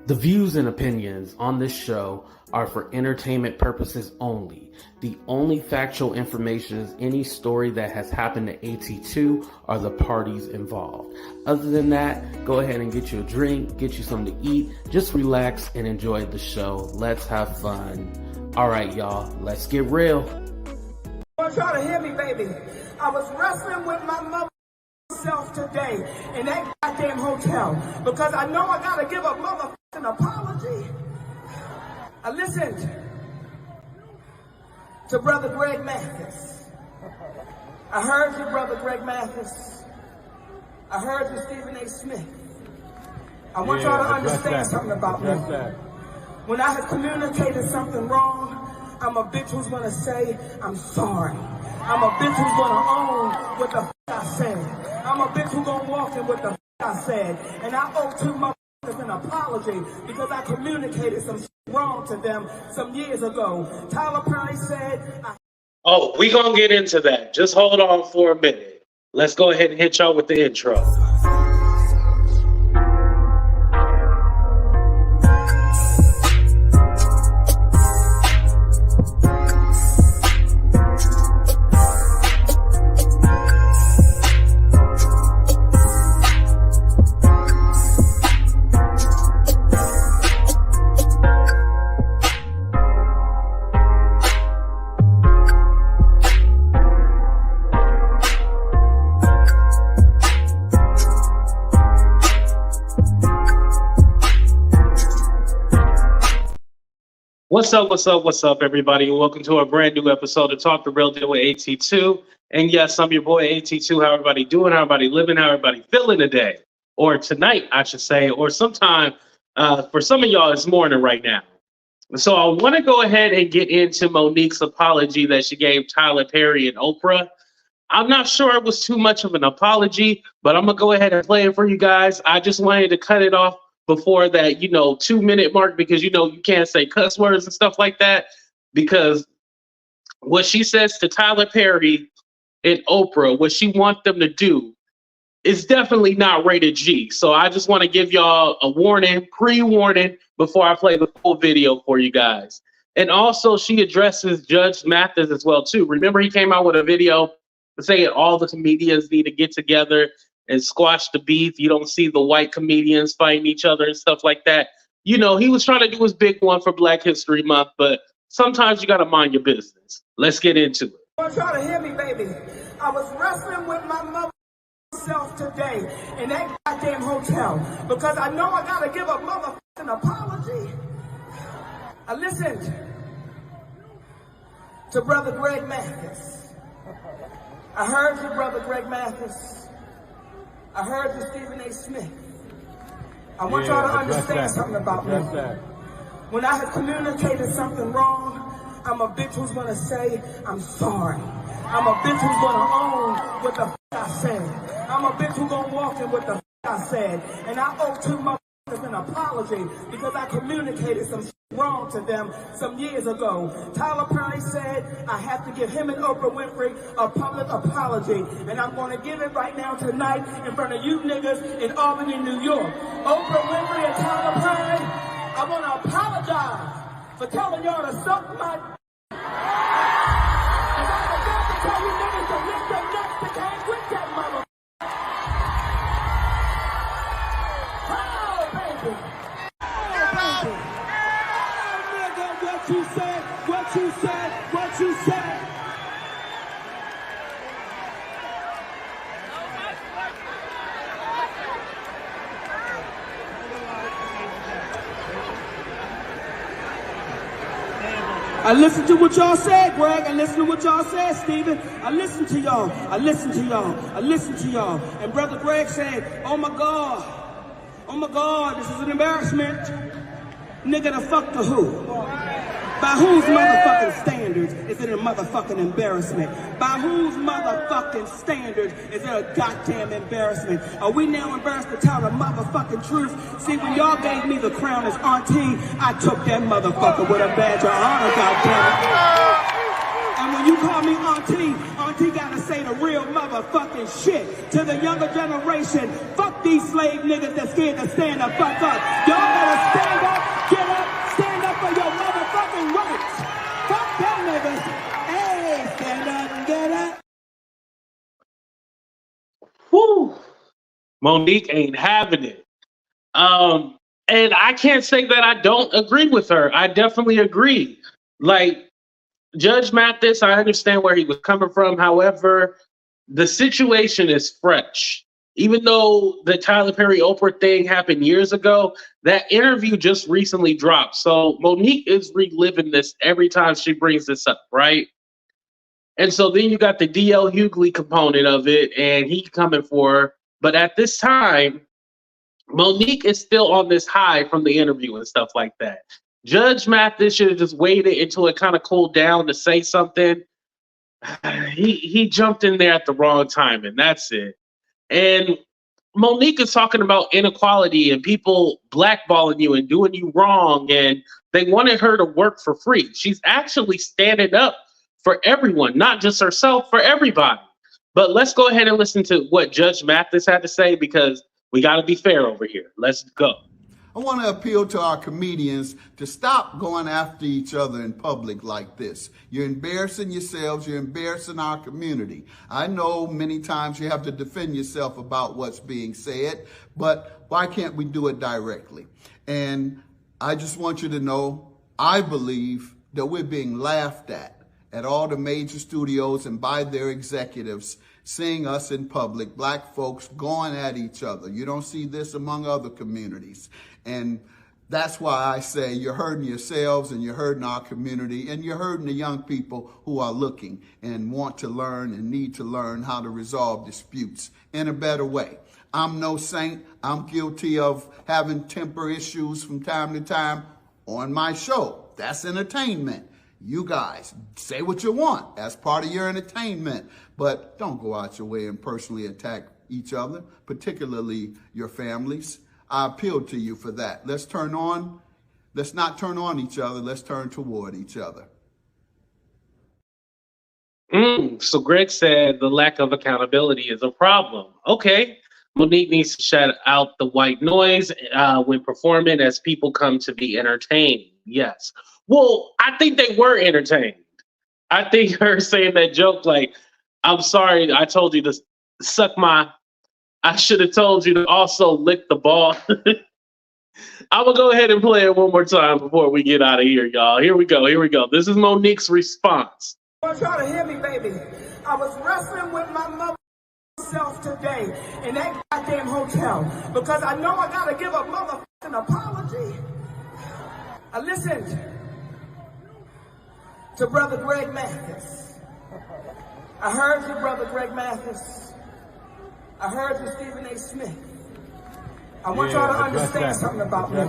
The views and opinions on this show are for entertainment purposes only. The only factual information is any story that has happened to AT2 or the parties involved. Other than that, go ahead and get you a drink, get you something to eat, just relax and enjoy the show. Let's have fun. All right, y'all, let's get real. I want y'all to hear me, baby. I was wrestling with my mother self today in that goddamn hotel because I know I gotta give a motherfucking apology. I listened to Brother Greg Mathis. I heard you, Brother Greg Mathis. I heard you, Stephen A. Smith. I want y'all to understand something about me. When I have communicated something wrong, I'm a bitch who's gonna say, I'm sorry. I'm a bitch who's gonna own what the I said. I'm a bitch who's gonna walk in what the I said. And I owe two motherfuckers an apology because I communicated some shit wrong to them some years ago. Tyler Perry said, Oh, we gonna get into that. Just hold on for a minute. Let's go ahead and hit y'all with the intro. What's up, everybody? Welcome to a brand new episode of Talk the Real Deal with AT2. And yes, I'm your boy AT2. How everybody doing? How everybody living? How everybody feeling today? Or tonight, I should say. Or sometime, for some of y'all, it's morning right now. So I want to go ahead and get into Monique's apology that she gave Tyler Perry and Oprah. I'm not sure it was too much of an apology, but I'm going to go ahead and play it for you guys. I just wanted to cut it off before that, 2-minute mark, because, you can't say cuss words and stuff like that, because what she says to Tyler Perry and Oprah, what she wants them to do is definitely not rated G. So I just want to give y'all a warning, pre-warning, before I play the full video for you guys. And also she addresses Judge Mathis as well, too. Remember, he came out with a video saying all the comedians need to get together and squash the beef. You don't see the white comedians fighting each other and stuff like that. He was trying to do his big one for Black History Month, but sometimes you got to mind your business. Let's get into it. I want y'all to hear me, baby. I was wrestling with my mother self today in that goddamn hotel because I know I got to give a motherfucking apology. I listened to Brother Greg Mathis. I heard you, Brother Greg Mathis. I heard you, Stephen A. Smith. I want y'all to understand something about me. When I have communicated something wrong, I'm a bitch who's gonna say, I'm sorry. I'm a bitch who's gonna own what the I said. I'm a bitch who's gonna walk in what the I said. And I owe two motherfuckers an apology because I communicated some wrong to them some years ago. Tyler Perry said, I have to give him and Oprah Winfrey a public apology. And I'm going to give it right now tonight in front of you niggas in Albany, New York. Oprah Winfrey and Tyler Perry, I want to apologize for telling y'all to suck my and I'm about to tell you niggas to lift their nuts to came with that mother. Oh, baby. What you said. I listened to what y'all said, Greg. I listened to what y'all said, Stephen. I listened to y'all. And Brother Greg said, oh my God, this is an embarrassment. Nigga, the fuck to who? By whose motherfucking standards is it a motherfucking embarrassment? By whose motherfucking standards is it a goddamn embarrassment? Are we now embarrassed to tell the motherfucking truth? See, when y'all gave me the crown as auntie, I took that motherfucker with a badge of honor, goddammit. And when you call me auntie gotta say the real motherfucking shit to the younger generation. Fuck these slave niggas that's scared to stand the fuck up. Y'all better stand up. Monique ain't having it. And I can't say that I don't agree with her. I definitely agree. Like Judge Mathis, I understand where he was coming from. However, the situation is fresh. Even though the Tyler Perry Oprah thing happened years ago, that interview just recently dropped. So Monique is reliving this every time she brings this up, right? And so then you got the DL Hughley component of it, and he coming for her. But at this time, Monique is still on this high from the interview and stuff like that. Judge Mathis should have just waited until it kind of cooled down to say something. He jumped in there at the wrong time, and that's it. And Monique is talking about inequality and people blackballing you and doing you wrong, and they wanted her to work for free. She's actually standing up for everyone, not just herself, for everybody. But let's go ahead and listen to what Judge Mathis had to say, because we got to be fair over here. Let's go. I want to appeal to our comedians to stop going after each other in public like this. You're embarrassing yourselves. You're embarrassing our community. I know many times you have to defend yourself about what's being said, but why can't we do it directly? And I just want you to know, I believe that we're being laughed at all the major studios and by their executives, seeing us in public, black folks going at each other. You don't see this among other communities. And that's why I say you're hurting yourselves and you're hurting our community and you're hurting the young people who are looking and want to learn and need to learn how to resolve disputes in a better way. I'm no saint. I'm guilty of having temper issues from time to time on my show. That's entertainment. You guys say what you want as part of your entertainment, but don't go out your way and personally attack each other, particularly your families. I appeal to you for that. Let's not turn on each other. Let's turn toward each other. So Greg said the lack of accountability is a problem. Okay. Monique needs to shut out the white noise when performing as people come to be entertained. Yes. Well, I think they were entertained. I think her saying that joke, like, I'm sorry, I told you to suck my, I should have told you to also lick the ball. I'm going to go ahead and play it one more time before we get out of here, y'all. Here we go. This is Monique's response. I want y'all to hear me, baby. I was wrestling with my mother self today in that goddamn hotel because I know I got to give a motherfucking apology. I listened to Brother Greg Mathis. I heard you, Brother Greg Mathis. I heard you, Stephen A. Smith. I want y'all to understand something about me.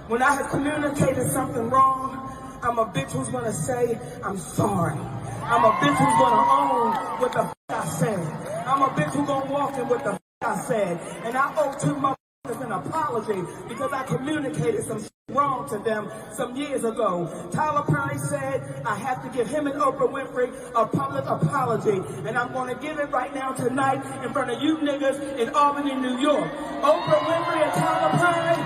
When I have communicated something wrong, I'm a bitch who's gonna say, I'm sorry. I'm a bitch who's gonna own what the I said. I'm a bitch who's gonna walk in what the I said. And I owe two motherfuckers an apology because I communicated some wrong to them some years ago. Tyler Perry said I have to give him and Oprah Winfrey a public apology, and I'm going to give it right now tonight in front of you niggas in Albany, New York. Oprah Winfrey and Tyler Perry,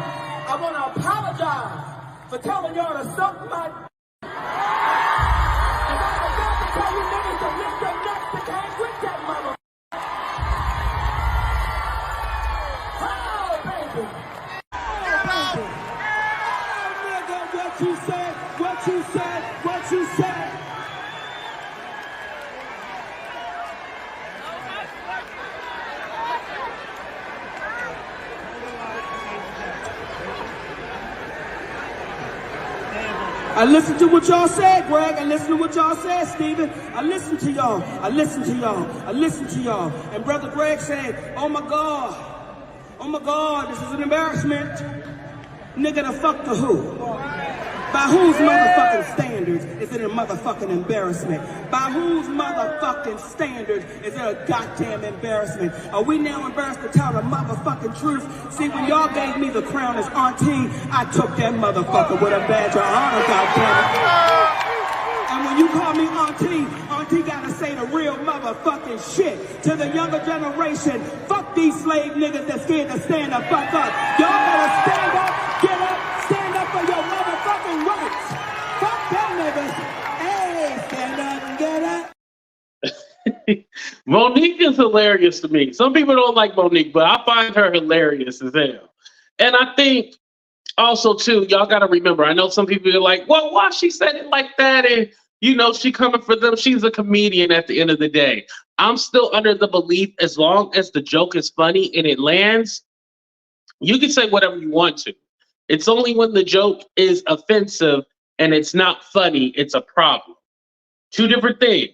I want to apologize for telling y'all to suck my and I forgot to tell you niggas to lift your necks to came with that mother. Oh, baby. What you said. I listened to what y'all said, Greg. I listened to what y'all said, Stephen. I listened to y'all. And Brother Greg said, oh my God, this is an embarrassment. Nigga, the fuck to who? By whose motherfucking standards is it a motherfucking embarrassment? By whose motherfucking standards is it a goddamn embarrassment? Are we now embarrassed to tell the motherfucking truth? See, when y'all gave me the crown as auntie, I took that motherfucker with a badge of honor, goddammit. And when you call me auntie gotta say the real motherfucking shit to the younger generation. Fuck these slave niggas that's scared to stand the fuck up. Y'all better stand up, get up, stand up for your motherfucking rights. Fuck them niggas. Hey, stand up and get up. Monique is hilarious to me. Some people don't like Monique, but I find her hilarious as hell. And I think also too, y'all got to remember. I know some people are like, "Well, why she said it like that?" And she coming for them. She's a comedian at the end of the day. I'm still under the belief as long as the joke is funny and it lands, you can say whatever you want to. It's only when the joke is offensive and it's not funny, it's a problem. Two different things.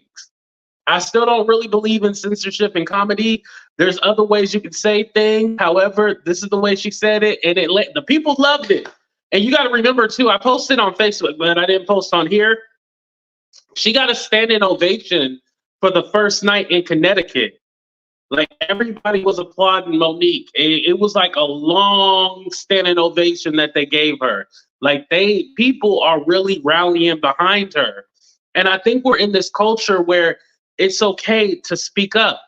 I still don't really believe in censorship in comedy. There's other ways you can say things. However, this is the way she said it, and the people loved it. And you got to remember too, I posted on Facebook, but I didn't post on here. She got a standing ovation for the first night in Connecticut. Like everybody was applauding Monique. It was like a long standing ovation that they gave her. Like people are really rallying behind her. And I think we're in this culture where it's okay to speak up.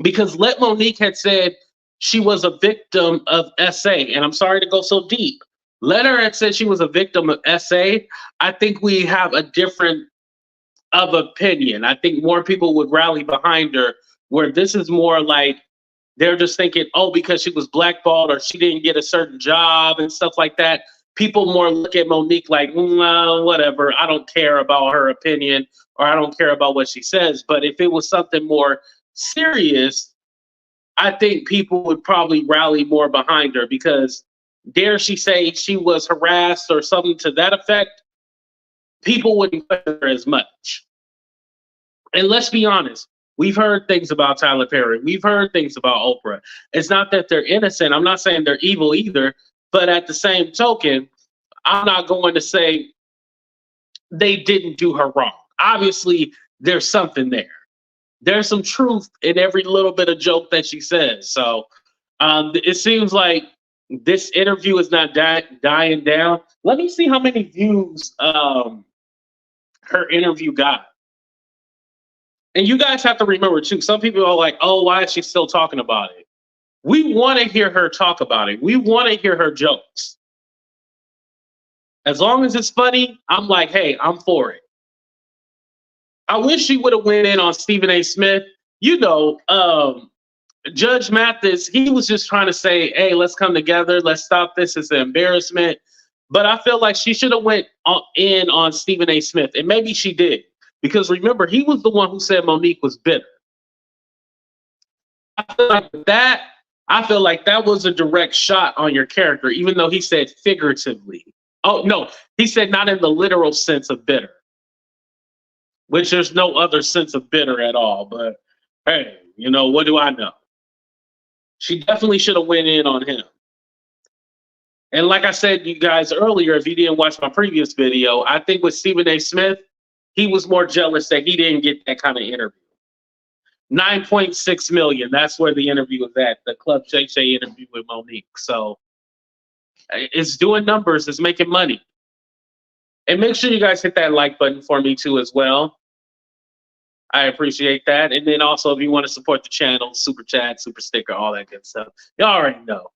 Because Let Monique had said she was a victim of SA. And I'm sorry to go so deep. Let her had said she was a victim of SA. I think we have a different of opinion. I think more people would rally behind her, where this is more like they're just thinking, oh, because she was blackballed or she didn't get a certain job and stuff like that. People more look at Monique like, whatever. I don't care about her opinion or I don't care about what she says. But if it was something more serious, I think people would probably rally more behind her, because dare she say she was harassed or something to that effect, people wouldn't question her as much. And let's be honest, we've heard things about Tyler Perry. We've heard things about Oprah. It's not that they're innocent. I'm not saying they're evil either. But at the same token, I'm not going to say they didn't do her wrong. Obviously, there's something there. There's some truth in every little bit of joke that she says. So it seems like this interview is not dying down. Let me see how many views her interview got. And you guys have to remember too, some people are like, oh, why is she still talking about it? We want to hear her talk about it. We want to hear her jokes. As long as it's funny, I'm like, hey, I'm for it. I wish she would have went in on Stephen A. Smith. Judge Mathis, he was just trying to say, hey, let's come together. Let's stop this. It's an embarrassment. But I feel like she should have went in on Stephen A. Smith. And maybe she did. Because remember, he was the one who said Monique was bitter. I feel like that was a direct shot on your character, even though he said figuratively. Oh, no, he said not in the literal sense of bitter, which there's no other sense of bitter at all. But hey, what do I know? She definitely should have went in on him. And like I said, you guys earlier, if you didn't watch my previous video, I think with Stephen A. Smith, he was more jealous that he didn't get that kind of interview. 9.6 million. That's where the interview was at. The Club Shay Shay interview with Monique. So it's doing numbers. It's making money. And make sure you guys hit that like button for me too as well. I appreciate that. And then also, if you want to support the channel, super chat, super sticker, all that good stuff. You already know.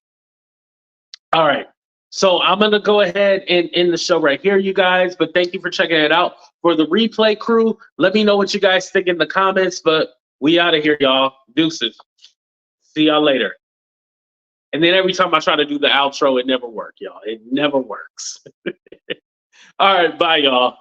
All right. So I'm going to go ahead and end the show right here, you guys. But thank you for checking it out. For the replay crew, let me know what you guys think in the comments. But we out of here, y'all. Deuces. See y'all later. And then every time I try to do the outro, it never works, y'all. It never works. All right. Bye, y'all.